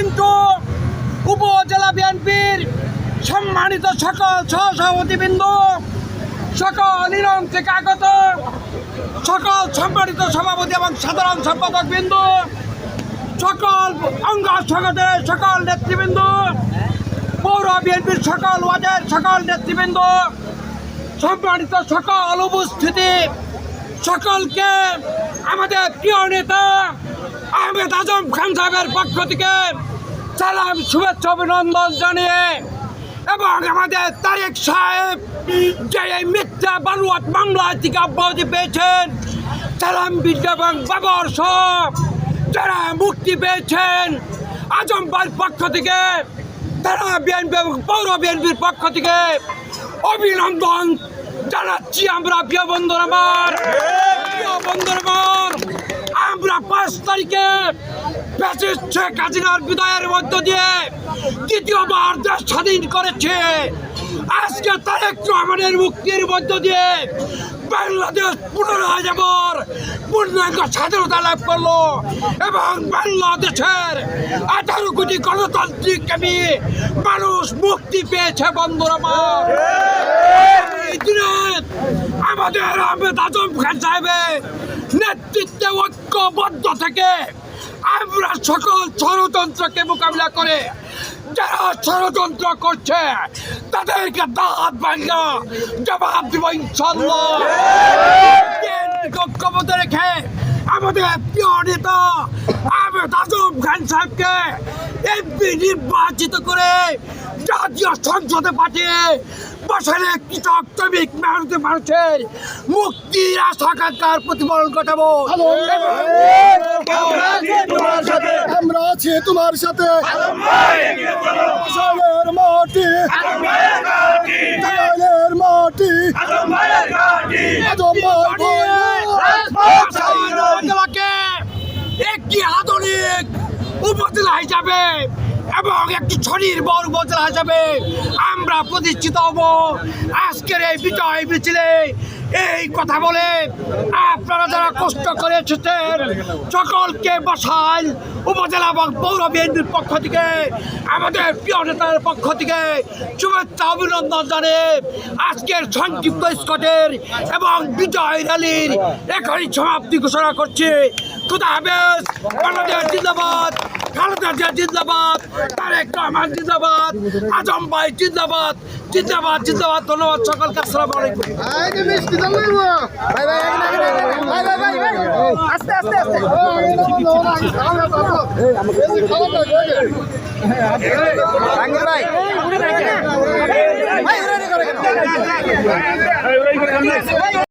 কিন্তু উপজেলা বিএনপির সম্মানিত সকল সহসভাপতিবৃন্দ, সকল ইরান থেকে আগত সকল সম্মানিত সভাপতি এবং সাধারণ সম্পাদক বৃন্দ, সকল অঙ্গ সংগঠনের সকল নেতৃবৃন্দ, পৌর বিএনপির সকল ওয়ার্ডের সকল নেতৃবৃন্দ, সম্মানিত সকল উপস্থিতি, সকলকে আমাদের প্রিয় নেতা আহমেদ আজম খান সাহেবের পক্ষ থেকে সালাম, শুভেচ্ছা, অভিনন্দন জানিয়ে এবং আমাদের তারেক সাহেব যে এই মিথ্যা বালুয়াট মামলা থেকে অব্যাহতি পেয়েছেন, সালাম বিদ্যা এবং বাবর সহ যারা মুক্তি পেয়েছেন, আজম ভাইয়ের পক্ষ থেকে, তারা বিএনপি এবং পৌর বিএনপির পক্ষ থেকে অভিনন্দন জানাচ্ছি। আমরা প্রিয় বন্ধুরা আমার, আমরা 5 তারিখে ফ্যাসিস্ট শেখ হাসিনার বিদায়ের মধ্য দিয়ে দ্বিতীয়বার দেশ স্বাধীন করেছে। আজকে তারেক রহমানের মুক্তির মধ্য দিয়ে বাংলাদেশ পুনরায় এবার পূর্ণাঙ্গ স্বাধীনতা লাভ করলো এবং বাংলাদেশের 18 কোটি গণতান্ত্রিক মানুষ মুক্তি পেয়েছে। বন্ধুরা আমার, এই দিনে আমাদের আহমেদ আজম খান সাহেবের নেতৃত্বে ঐক্যবদ্ধ থেকে আমরা সকল ষড়যন্ত্রকে মোকাবিলা করে যারা ষড়যন্ত্র করছে তাদেরকে দাঁত ভাঙা জবাব দিব ইনশাআল্লাহ। ঐক্যবদ্ধ রেখে আমাদের প্রিয় নেতা আহমেদ আজম খান সাহেবকে এমপি নির্বাচিত করে জাতীয় সংসদে পাঠিয়ে বছরে কৃষক, শ্রমিক, মেহনতি মানুষের মুক্তির আশা-আকাঙ্ক্ষার প্রতিফলন ঘটাবো। আমরা আছি তোমার সাথে, মাটি একটি আধুনিক উপজেলা হিসাবে এবং একটি স্বনির্ভর উপজেলা হিসাবে আমরা প্রতিষ্ঠিত হব। আজকের এই বিজয় মিছিলে এই কথা বলে আপনারা যারা কষ্ট করে এসেছেন সকলকে বসাইল উপজেলা এবং পৌর বিএনপির পক্ষ থেকে, আমাদের প্রিয় নেতার পক্ষ থেকে শুভেচ্ছা, অভিনন্দন জানিয়ে আজকের সংক্ষিপ্ত স্কটের এবং বিজয় র্যালির এখনই সমাপ্তি ঘোষণা করছি। খুদা হাফেজ। বাংলাদেশ জিন্দাবাদ, খালেদা জিয়া জিন্দাবাদ, তারেক রহমান জিন্দাবাদ, আজম ভাই জিন্দাবাদ, জিন্দাবাদ জিন্দাবাদ। ধন্যবাদ সকলকে। আসসালামু আলাইকুম। আস্তে আস্তে আস্তে